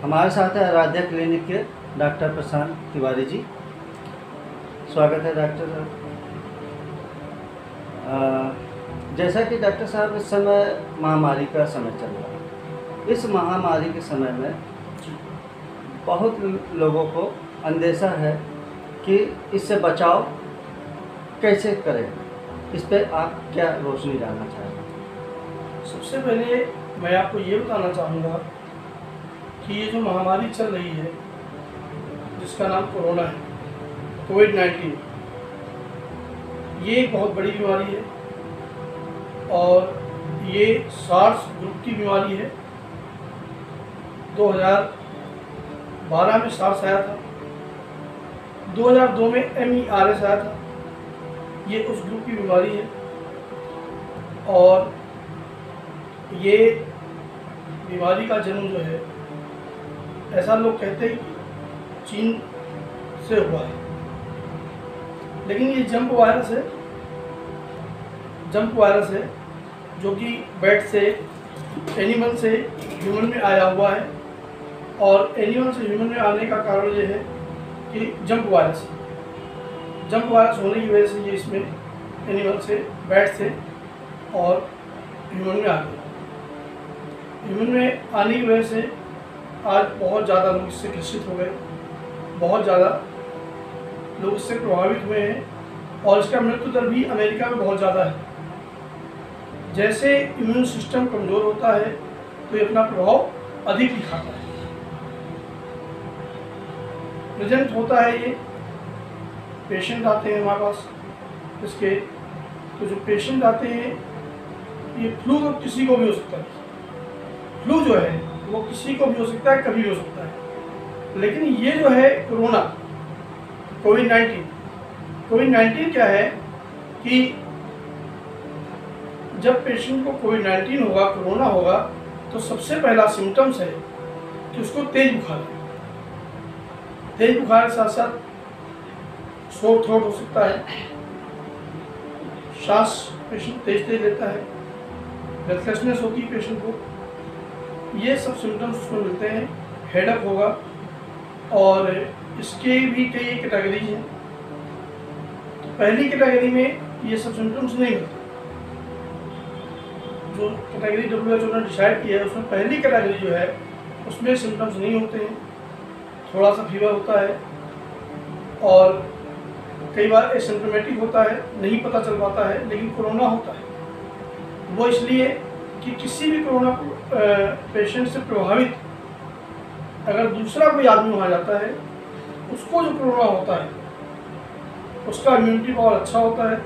हमारे साथ है आराध्या क्लिनिक के डॉक्टर प्रशांत तिवारी जी। स्वागत है डॉक्टर साहब। जैसा कि डॉक्टर साहब इस समय महामारी का समय चल रहा है, इस महामारी के समय में बहुत लोगों को अंदेशा है कि इससे बचाव कैसे करें, इस पर आप क्या रोशनी डालना चाहेंगे? सबसे पहले मैं आपको ये बताना चाहूँगा कि ये जो महामारी चल रही है जिसका नाम कोरोना है, कोविड-19, ये एक बहुत बड़ी बीमारी है और ये सार्स ग्रुप की बीमारी है। 2012 में सार्स आया था, 2002 में MERS आया था। ये उस ग्रुप की बीमारी है और ये बीमारी का जन्म जो है, ऐसा लोग कहते हैं कि चीन से हुआ है, लेकिन ये जंप वायरस है जो कि बैट से, एनिमल से ह्यूमन में आया हुआ है। और एनिमल से ह्यूमन में आने का कारण ये है कि जंप वायरस होने की वजह से ये इसमें एनिमल से, बैट से और ह्यूमन में आ गया। ह्यूमन में आने की वजह से आज बहुत ज़्यादा लोग इससे ग्रसित हो गए, बहुत ज़्यादा लोग इससे प्रभावित हुए हैं और इसका मृत्यु दर भी अमेरिका में बहुत ज़्यादा है। जैसे इम्यून सिस्टम कमज़ोर होता है तो ये अपना प्रभाव अधिक दिखाता है। प्रेजेंट होता है ये, पेशेंट आते हैं हमारे पास इसके, तो जो पेशेंट आते हैं ये फ्लू तो किसी को भी हो सकता है। फ्लू जो है वो किसी को भी हो सकता है, कभी भी हो सकता है। लेकिन ये जो है कोरोना, कोविड-19 क्या है कि जब पेशेंट को कोविड-19 होगा, कोरोना होगा, तो सबसे पहला सिम्टम्स है कि उसको तेज बुखार है। तेज बुखार के साथ साथ सोर थ्रोट हो सकता है, सांस पेशेंट तेज लेता है, ब्रेथलेसनेस होती है पेशेंट को। ये सब सिम्टम्स उसको मिलते हैं। हेडअप होगा और इसके भी कई कैटेगरीज हैं। तो पहली कैटेगरी में ये सब सिम्टम्स नहीं मिलते। जो कैटेगरी WHO ने डिसाइड की है उसमें पहली कैटेगरी जो है उसमें सिम्टम्स नहीं होते हैं, थोड़ा सा फीवर होता है और कई बार एसिम्प्टोमेटिक होता है, नहीं पता चल पाता है, लेकिन कोरोना होता है। वो इसलिए कि किसी भी कोरोना पेशेंट से प्रभावित अगर दूसरा कोई आदमी वहाँ जाता है, उसको जो कोरोना होता है उसका इम्यूनिटी पावर अच्छा होता है,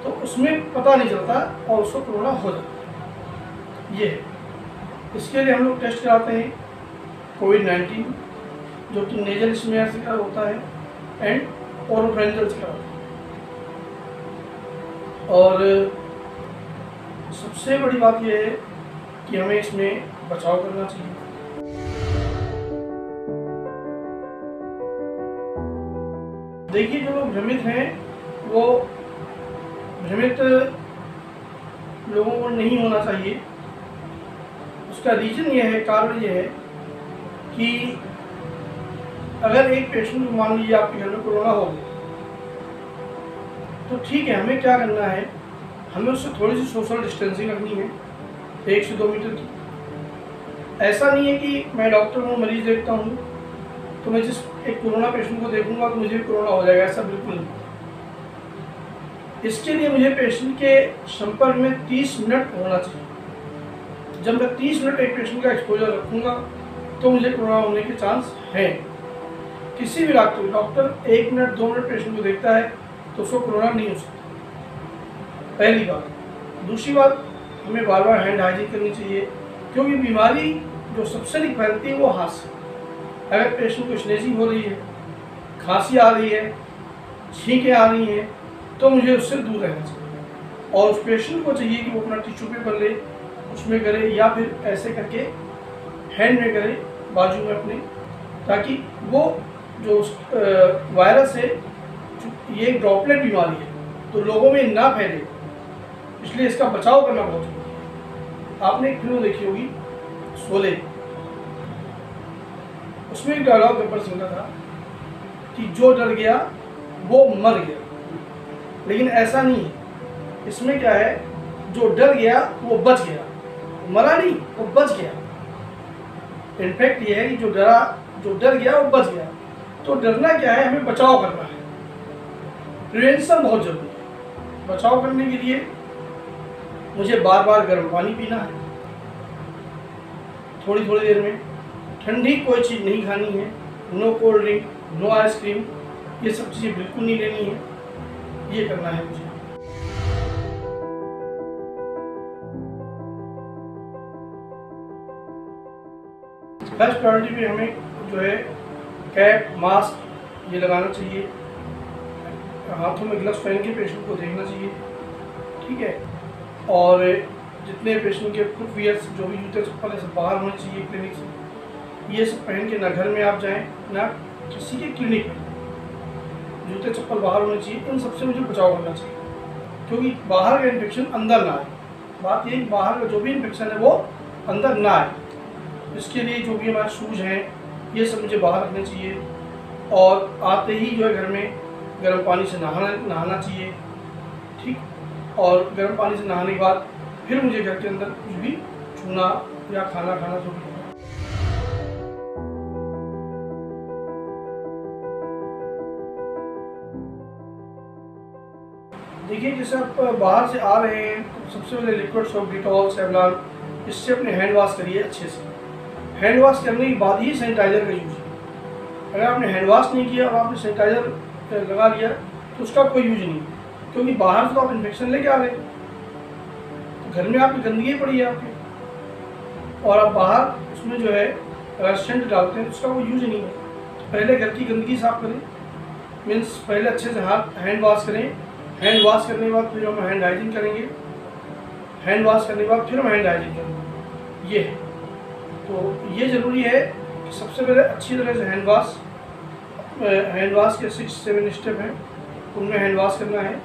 तो उसमें पता नहीं चलता और उसको कोरोना हो जाता है। ये है, इसके लिए हम लोग टेस्ट कराते हैं कोविड-19 जो कि नेजल स्मेयर से होता है एंड ओरोफेरेंजियल से होता है। और सबसे बड़ी बात यह है कि हमें इसमें बचाव करना चाहिए। देखिए, जो लोग भ्रमित हैं वो भ्रमित लोगों को नहीं होना चाहिए। उसका रीज़न ये है, कारण ये है कि अगर एक पेशेंट को मान लीजिए आपके घर में कोरोना हो गया, तो ठीक है, हमें क्या करना है, हमें उससे थोड़ी सी सोशल डिस्टेंसिंग रखनी है, 1 से 2 मीटर की। ऐसा नहीं है कि मैं डॉक्टर हूँ, मरीज देखता हूँ तो मैं जिस एक कोरोना पेशेंट को देखूंगा तो मुझे भी कोरोना हो जाएगा, ऐसा बिल्कुल नहीं। इसके लिए मुझे पेशेंट के संपर्क में 30 मिनट होना चाहिए। जब मैं 30 मिनट एक पेशेंट का एक्सपोजर रखूँगा तो मुझे कोरोना होने के चांस हैं। किसी भी डॉक्टर 1 मिनट 2 मिनट पेशेंट को देखता है तो उसको कोरोना नहीं हो सकता, पहली बात। दूसरी बात, हमें बार बार हैंड हाइजीन करनी चाहिए, क्योंकि बीमारी जो सबसे अधिक फैलती है वो हाथ से। अगर पेशेंट को स्नेजिंग हो रही है, खांसी आ रही है, छींकें आ रही हैं, तो मुझे उससे दूर रहना चाहिए। और उस पेशेंट को चाहिए कि वो अपना टिश्यू पेपर ले, उसमें करे, या फिर ऐसे करके हैंड में करे, बाजू में अपने, ताकि वो जो वायरस है, ये एक ड्रॉपलेट बीमारी है, तो लोगों में ना फैले, इसलिए इसका बचाव करना बहुत जरूरी है। आपने एक फिल्म देखी होगी शोले, उसमें एक डायलॉग गब्बर सिंह का था कि जो डर गया वो मर गया, लेकिन ऐसा नहीं है। इसमें क्या है, जो डर गया वो बच गया, मरा नहीं, वो बच गया। इनफैक्ट ये है कि जो डर गया वो बच गया। तो डरना क्या है, हमें बचाव करना है। प्रिवेंशन बहुत जरूरी है। बचाव करने के लिए मुझे बार बार गर्म पानी पीना है, थोड़ी थोड़ी देर में ठंडी कोई चीज़ नहीं खानी है, no cold drink, no ice cream, ये सब चीज़ें बिल्कुल नहीं लेनी है, ये करना है मुझे। फर्स्ट प्रायोरिटी पे हमें जो है कैप, मास्क ये लगाना चाहिए, हाथों में ग्लव्स पहन के पेशेंट को देखना चाहिए, ठीक है। और जितने पेशेंट के फुटवियर्स, जो भी जूते चप्पल है, सब बाहर होने चाहिए क्लिनिक से। ये सब पहन के ना घर में आप जाएं ना किसी के क्लिनिक में, जूते चप्पल बाहर होने चाहिए। इन सबसे मुझे बचाव करना चाहिए, क्योंकि बाहर का इन्फेक्शन अंदर ना आए। बात यही, बाहर का जो भी इन्फेक्शन है वो अंदर ना आए। इसके लिए जो भी हमारे शूज़ हैं ये सब मुझे बाहर रखने चाहिए, और आते ही जो है घर में गर्म पानी से नहाना चाहिए, ठीक। और गर्म पानी से नहाने के बाद फिर मुझे घर के अंदर कुछ भी छूना या खाना जो भी है। देखिए, जैसे आप बाहर से आ रहे हैं तो सबसे पहले लिक्विड सोप, डिटॉल, सेवलॉन, इससे अपने हैंड वॉश करिए अच्छे से। हैंड वॉश करने के बाद ही सैनिटाइज़र का यूज़ है। अगर आपने हैंड वॉश नहीं किया और आपने सैनिटाइज़र लगा लिया तो उसका कोई यूज नहीं, क्योंकि बाहर से तो आप इन्फेक्शन लेके आ रहे हैं, तो घर में आपकी गंदगी पड़ी है आपके, और आप बाहर उसमें जो है अगर सेंट डालते हैं तो उसका कोई यूज नहीं है। पहले घर की गंदगी साफ करें, मीन्स पहले अच्छे से हैंड वॉश करें। हैंड वॉश करने के बाद फिर हम हैंड हाइजीन करेंगे, हैंड वॉश करने के बाद फिर हम हैंड हाइजीन करेंगे, ये है। तो ये ज़रूरी है कि सबसे पहले अच्छी तरह से हैंड वॉश के 6-7 स्टेप हैं, उनमें हैंड वॉश करना है,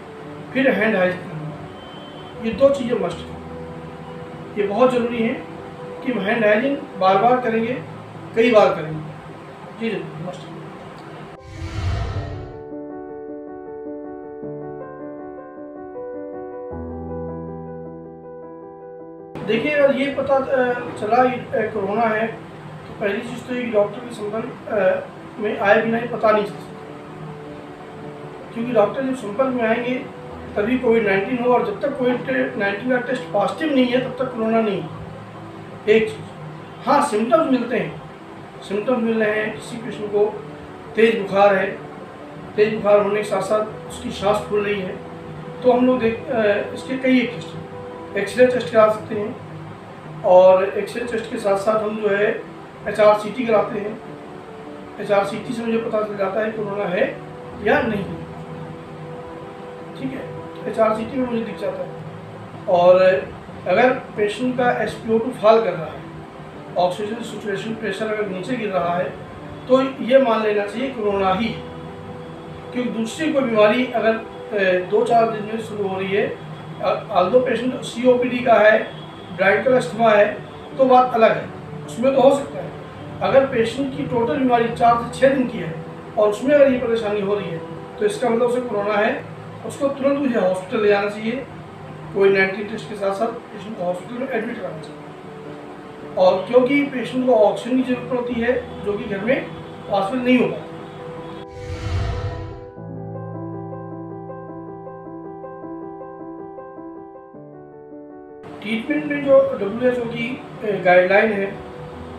फिर हैंड हाइजीन करना है। ये 2 चीज़ें मस्ट हैं, ये बहुत ज़रूरी है कि हम हैंड हाइजीन बार बार करेंगे, कई बार करेंगे, ये जरूरी मस्ट है। देखिए, अगर ये पता चला कि कोरोना है तो पहली चीज़ तो ये डॉक्टर के संपर्क में आए बिना ही पता नहीं चल सकता, क्योंकि डॉक्टर जब संपर्क में आएंगे तभी कोविड-19 हो, और जब तक कोविड-19 का टेस्ट पॉजिटिव नहीं है तब तक कोरोना नहीं है। एक चीज़, हाँ, सिम्टम्स मिलते हैं, सिम्टम्स मिल रहे हैं, किसी पेशेंट को तेज़ बुखार है, तेज़ बुखार होने के साथ साथ उसकी सांस फूल रही है, तो हम लोग इसके कई एक टेस्ट, एक्सरे टेस्ट करा सकते हैं, और एक्सरे टेस्ट के साथ साथ हम जो है HRCT कराते हैं। HRCT से मुझे पता चल जाता है कोरोना है या नहीं, ठीक है। HRCT में मुझे दिख जाता है। और अगर पेशेंट का SpO2 फॉल कर रहा है, ऑक्सीजन सैचुरेशन प्रेशर अगर नीचे गिर रहा है, तो ये मान लेना चाहिए कोरोना ही, क्योंकि दूसरी कोई बीमारी अगर 2-4 दिन में शुरू हो रही है, आल्दो पेशेंट COPD का है, ब्रांकियल अस्थमा है, तो बात अलग है, उसमें तो हो सकता है। अगर पेशेंट की टोटल बीमारी 4 से 6 दिन की है और उसमें अगर ये परेशानी हो रही है, तो इसका मतलब उसे कोरोना है, उसको तुरंत मुझे हॉस्पिटल ले जाना चाहिए। कोविड-19 टेस्ट के साथ साथ पेशेंट को हॉस्पिटल में एडमिट कराना चाहिए, और क्योंकि पेशेंट को ऑक्सीजन की जरूरत होती है, जो कि घर में पॉसिबल नहीं हो पाता। ट्रीटमेंट में जो WHO की गाइडलाइन है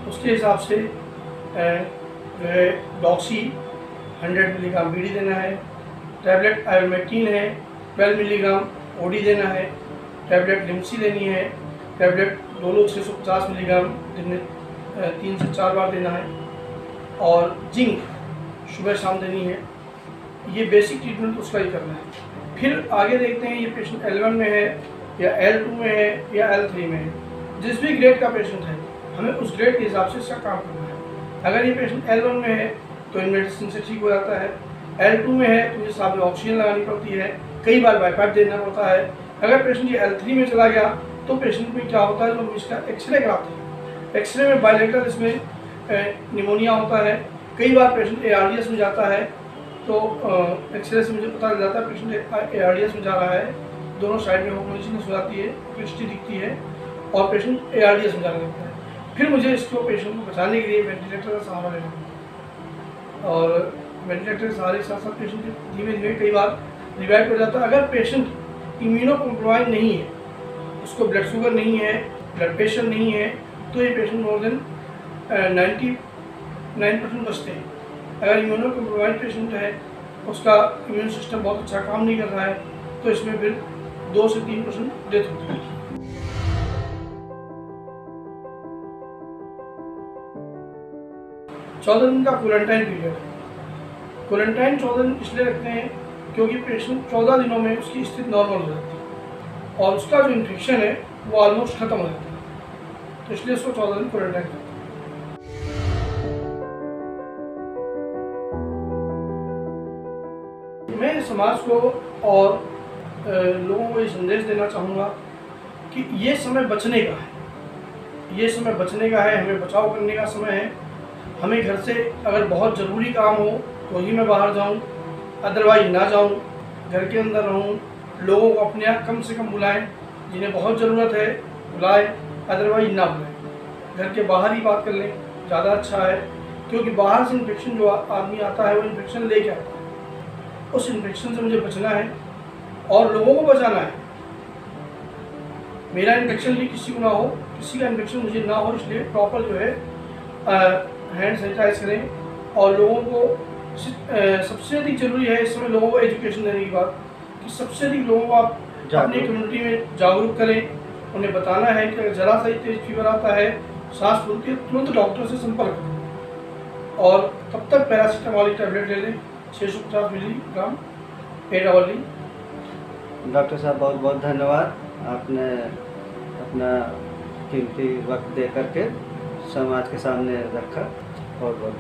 उसके हिसाब से जो है डॉक्सी 100 मिलीग्राम BD देना है, टैबलेट आइवरमेक्टिन है 12 मिलीग्राम OD देना है, टैबलेट लिम्सी देनी है, टैबलेट डोलो 650 मिलीग्राम दिन में 3 से 4 बार देना है, और जिंक सुबह शाम देनी है। ये बेसिक ट्रीटमेंट उसका ही करना है। फिर आगे देखते हैं ये पेशेंट L1 में है या L2 में है या L3 में है। जिस भी ग्रेड का पेशेंट है हमें उस ग्रेड के हिसाब से इसका काम करना है। अगर ये पेशेंट L1 में है तो इन मेडिसिन से ठीक हो जाता है, L2 में है तो मुझे साथ में ऑक्सीजन लगानी पड़ती है, कई बार बाईपाइप देना पड़ता है। अगर पेशेंट ये L3 में चला गया तो पेशेंट में क्या होता है, जो इसका एक्सरे कराते हैं, एक्सरे में बायलेटरल इसमें निमोनिया होता है। कई बार पेशेंट ARDS में जाता है तो एक्सरे से मुझे पता चल जाता है पेशेंट ARDS में जा रहा है, दोनों साइड में होमोजिनियस हो जाती है, क्रिस्टी दिखती है और पेशेंट ARDS में जाने लगता है। फिर मुझे इसको पेशेंट को बचाने के लिए वेंटिलेटर का सहारा लेना पड़ता है और वेंटिलेटर के सहारे के साथ साथ पेशेंट धीमे धीमे कई बार रिवाइव कर जाता है। अगर पेशेंट इम्यूनो कॉम्प्रोमाइज नहीं है, उसको ब्लड शुगर नहीं है, ब्लड प्रेशर नहीं है, तो ये पेशेंट मोर देन 99% बचते हैं। अगर इम्यूनो कॉम्प्रोमाइज पेशेंट है, उसका इम्यून सिस्टम बहुत अच्छा काम नहीं कर रहा है, तो इसमें फिर 2 से 3% डेथ होती है। चौदह दिन का क्वारंटाइन पीरियड है। क्वारंटाइन 14 दिन इसलिए रखते हैं क्योंकि पेशेंट 14 दिनों में उसकी स्थिति नॉर्मल हो जाती है और उसका जो इन्फेक्शन है वो ऑलमोस्ट खत्म हो जाता है, तो इसलिए उसको 14 दिन क्वारंटाइन करते हैं। मैं समाज को और लोगों को ये संदेश देना चाहूँगा कि ये समय बचने का है, ये समय बचने का है, हमें बचाव करने का समय है। हमें घर से अगर बहुत ज़रूरी काम हो तो ही मैं बाहर जाऊं, अदरवाइज ना जाऊं, घर के अंदर रहूं। लोगों को अपने यहाँ कम से कम बुलाएं, जिन्हें बहुत ज़रूरत है बुलाएं, अदरवाइज ना बुलाएं। घर के बाहर ही बात कर लें, ज़्यादा अच्छा है, क्योंकि बाहर से इन्फेक्शन जो आदमी आता है वो इन्फेक्शन लेके आता है। उस इन्फेक्शन से मुझे बचना है और लोगों को बचाना है। मेरा इन्फेक्शन भी किसी को ना हो, किसी का इन्फेक्शन मुझे ना हो, इसलिए प्रॉपर जो है हैंड सैनिटाइज करें। और लोगों को सबसे अधिक जरूरी है इस समय लोगों को एजुकेशन देने की बात, कि सबसे अधिक लोगों को आप अपनी कम्युनिटी में जागरूक करें। उन्हें बताना है कि अगर जरा सा ही तेज फीवर आता है, सांस फूलती है, तुरंत डॉक्टर से संपर्क करें और तब तक पैरासीटामोल की टैबलेट ले लें 650 मिलीग्राम 8 आवर्ली। डॉक्टर साहब बहुत बहुत धन्यवाद, आपने अपना कीमती वक्त दे करके समाज के सामने रखा। बहुत बहुत